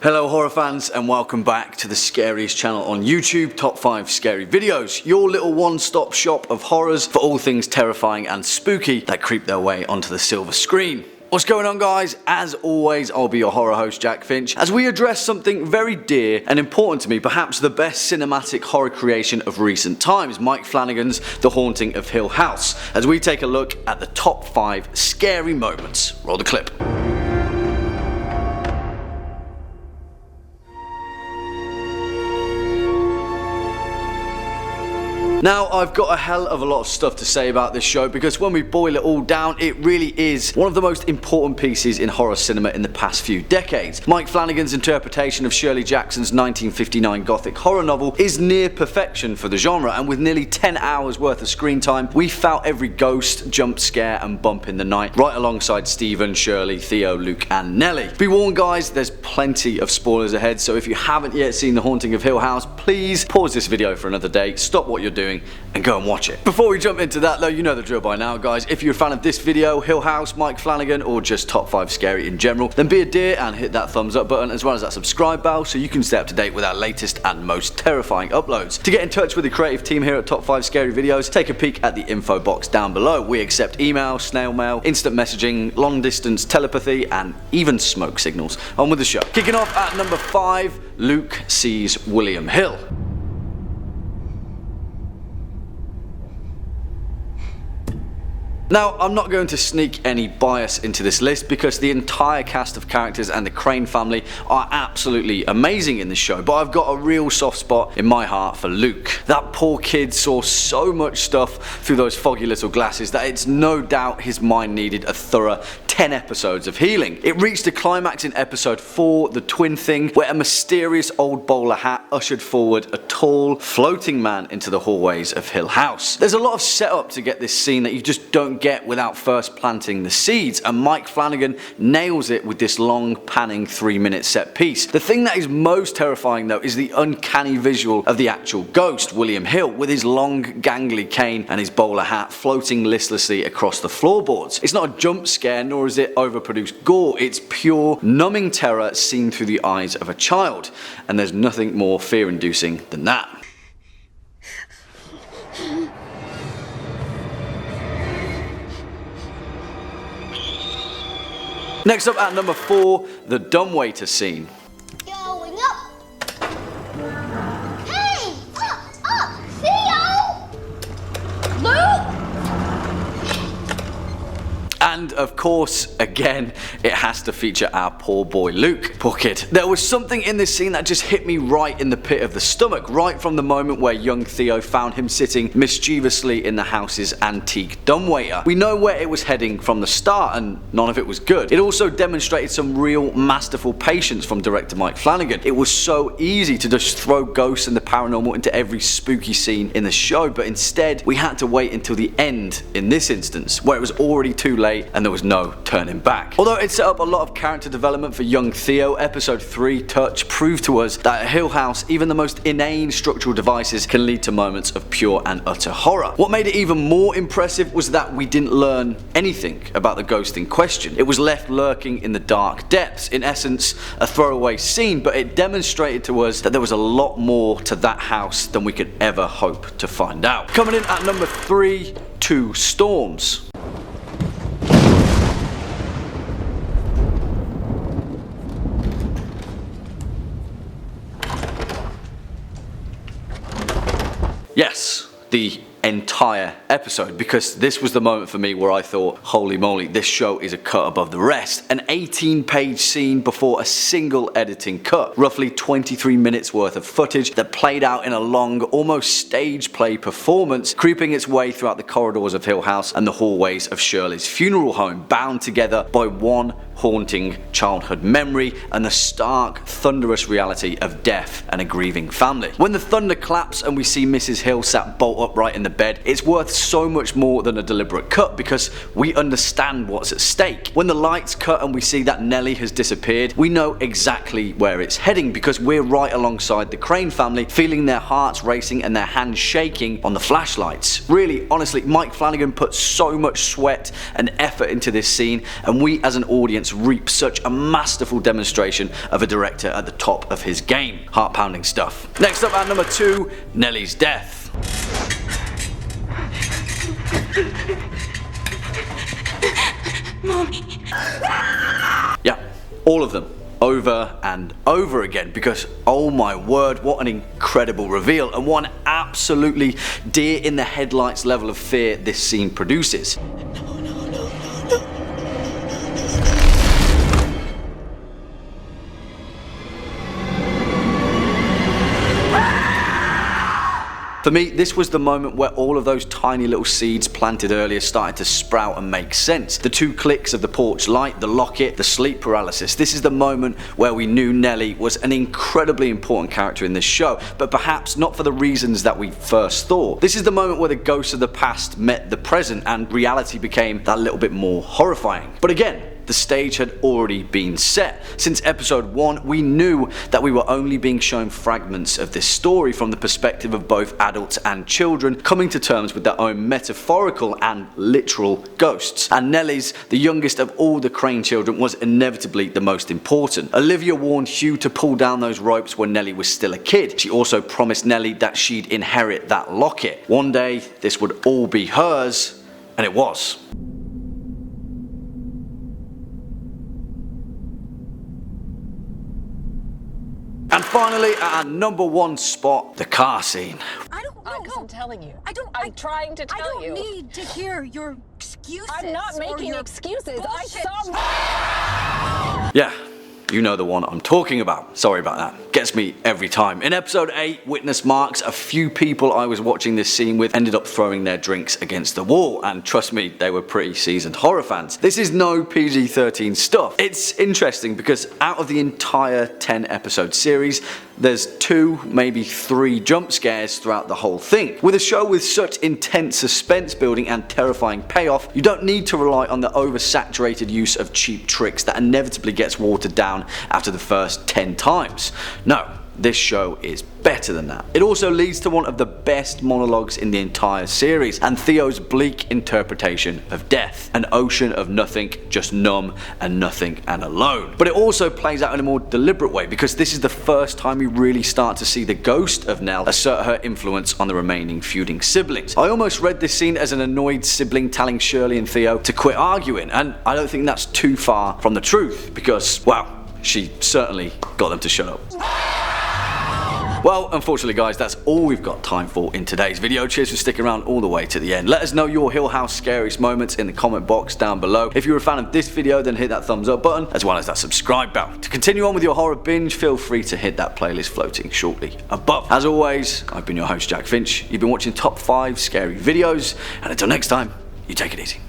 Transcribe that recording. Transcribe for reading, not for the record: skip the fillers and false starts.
Hello horror fans and welcome back to the Scariest channel on YouTube, top 5 scary videos, your little one-stop shop of horrors for all things terrifying and spooky that creep their way onto the silver screen. What's going on guys? As always, I'll be your horror host Jack Finch as we address something very dear and important to me, perhaps the best cinematic horror creation of recent times, Mike Flanagan's The Haunting of Hill House, as we take a look at the top 5 scary moments. Roll the clip. Now, I've got a hell of a lot of stuff to say about this show because when we boil it all down, it really is one of the most important pieces in horror cinema in the past few decades. Mike Flanagan's interpretation of Shirley Jackson's 1959 gothic horror novel is near perfection for the genre, and with nearly 10 hours worth of screen time, we felt every ghost, jump scare and bump in the night, right alongside Stephen, Shirley, Theo, Luke and Nelly. Be warned guys, there's plenty of spoilers ahead, so if you haven't yet seen The Haunting of Hill House, please pause this video for another day, stop what you're doing and go and watch it. Before we jump into that though, you know the drill by now guys. If you're a fan of this video, Hill House, Mike Flanagan or just top 5 scary in general, then be a dear and hit that thumbs up button as well as that subscribe bell so you can stay up to date with our latest and most terrifying uploads. To get in touch with the creative team here at Top 5 Scary Videos, take a peek at the info box down below. We accept email, snail mail, instant messaging, long distance telepathy and even smoke signals. On with the show. Kicking off at number 5, Luke sees William Hill. Now, I'm not going to sneak any bias into this list because the entire cast of characters and the Crane family are absolutely amazing in this show, but I've got a real soft spot in my heart for Luke. That poor kid saw so much stuff through those foggy little glasses that it's no doubt his mind needed a thorough 10 episodes of healing. It reached a climax in episode 4, The Twin Thing, where a mysterious old bowler hat ushered forward a tall, floating man into the hallways of Hill House. There's a lot of setup to get this scene that you just don't get without first planting the seeds, and Mike Flanagan nails it with this long panning 3-minute set piece. The thing that is most terrifying though is the uncanny visual of the actual ghost, William Hill, with his long gangly cane and his bowler hat floating listlessly across the floorboards. It's not a jump scare nor is it overproduced gore, it's pure numbing terror seen through the eyes of a child, and there's nothing more fear-inducing than that. Next up at number 4, the Dumbwaiter scene. Going up. Hey, up, Theo! Luke! And of course, again, it has to feature our poor boy Luke. Poor kid. There was something in this scene that just hit me right in the pit of the stomach, right from the moment where young Theo found him sitting mischievously in the house's antique dumbwaiter. We know where it was heading from the start and none of it was good. It also demonstrated some real masterful patience from director Mike Flanagan. It was so easy to just throw ghosts and the paranormal into every spooky scene in the show, but instead we had to wait until the end in this instance, where it was already too late and there was no turning back. Although it set up a lot of character development for young Theo, episode 3, Touch, proved to us that at Hill House, even the most inane structural devices can lead to moments of pure and utter horror. What made it even more impressive was that we didn't learn anything about the ghost in question. It was left lurking in the dark depths, in essence a throwaway scene, but it demonstrated to us that there was a lot more to that house than we could ever hope to find out. Coming in at number 3, Two Storms. Yes, the entire episode, because this was the moment for me where I thought, holy moly, this show is a cut above the rest. An 18-page scene before a single editing cut, roughly 23 minutes worth of footage that played out in a long, almost stage play performance, creeping its way throughout the corridors of Hill House and the hallways of Shirley's funeral home, bound together by one haunting childhood memory and the stark, thunderous reality of death and a grieving family. When the thunder claps and we see Mrs. Hill sat bolt upright in the bed, it's worth so much more than a deliberate cut because we understand what's at stake. When the lights cut and we see that Nelly has disappeared, we know exactly where it's heading because we're right alongside the Crane family, feeling their hearts racing and their hands shaking on the flashlights. Really, honestly, Mike Flanagan put so much sweat and effort into this scene, and we as an audience audience reap such a masterful demonstration of a director at the top of his game. Heart-pounding stuff. Next up at number 2, Nelly's death. Mommy. Yeah, all of them. Over and over again, because oh my word, what an incredible reveal, and what an absolutely deer in the headlights level of fear this scene produces. For me, this was the moment where all of those tiny little seeds planted earlier started to sprout and make sense. The 2 clicks of the porch light, the locket, the sleep paralysis. This is the moment where we knew Nelly was an incredibly important character in this show, but perhaps not for the reasons that we first thought. This is the moment where the ghosts of the past met the present and reality became that little bit more horrifying. But again, the stage had already been set. Since episode 1, we knew that we were only being shown fragments of this story from the perspective of both adults and children coming to terms with their own metaphorical and literal ghosts. And Nelly's, the youngest of all the Crane children, was inevitably the most important. Olivia warned Hugh to pull down those ropes when Nelly was still a kid. She also promised Nelly that she'd inherit that locket. One day, this would all be hers, and it was. And finally, at our number 1 spot, the car scene. I don't know. I'm telling you. I'm trying to tell you. I don't need to hear your excuses. I'm not making your excuses. bullshit. Yeah, you know the one I'm talking about. Sorry about that. Gets me every time. In episode 8, Witness Marks, a few people I was watching this scene with ended up throwing their drinks against the wall, and trust me, they were pretty seasoned horror fans. This is no PG-13 stuff. It's interesting because out of the entire 10 episode series, there's 2, maybe 3 jump scares throughout the whole thing. With a show with such intense suspense building and terrifying payoff, you don't need to rely on the oversaturated use of cheap tricks that inevitably gets watered down after the first 10 times. No, this show is better than that. It also leads to one of the best monologues in the entire series, and Theo's bleak interpretation of death. An ocean of nothing, just numb and nothing and alone. But it also plays out in a more deliberate way, because this is the first time we really start to see the ghost of Nell assert her influence on the remaining feuding siblings. I almost read this scene as an annoyed sibling telling Shirley and Theo to quit arguing, and I don't think that's too far from the truth, because, well, she certainly got them to shut up. Well, unfortunately guys, that's all we've got time for in today's video. Cheers for sticking around all the way to the end. Let us know your Hill House scariest moments in the comment box down below. If you're a fan of this video, then hit that thumbs up button, as well as that subscribe bell. To continue on with your horror binge, feel free to hit that playlist floating shortly above. As always, I've been your host Jack Finch. You've been watching Top 5 Scary Videos, and until next time, you take it easy.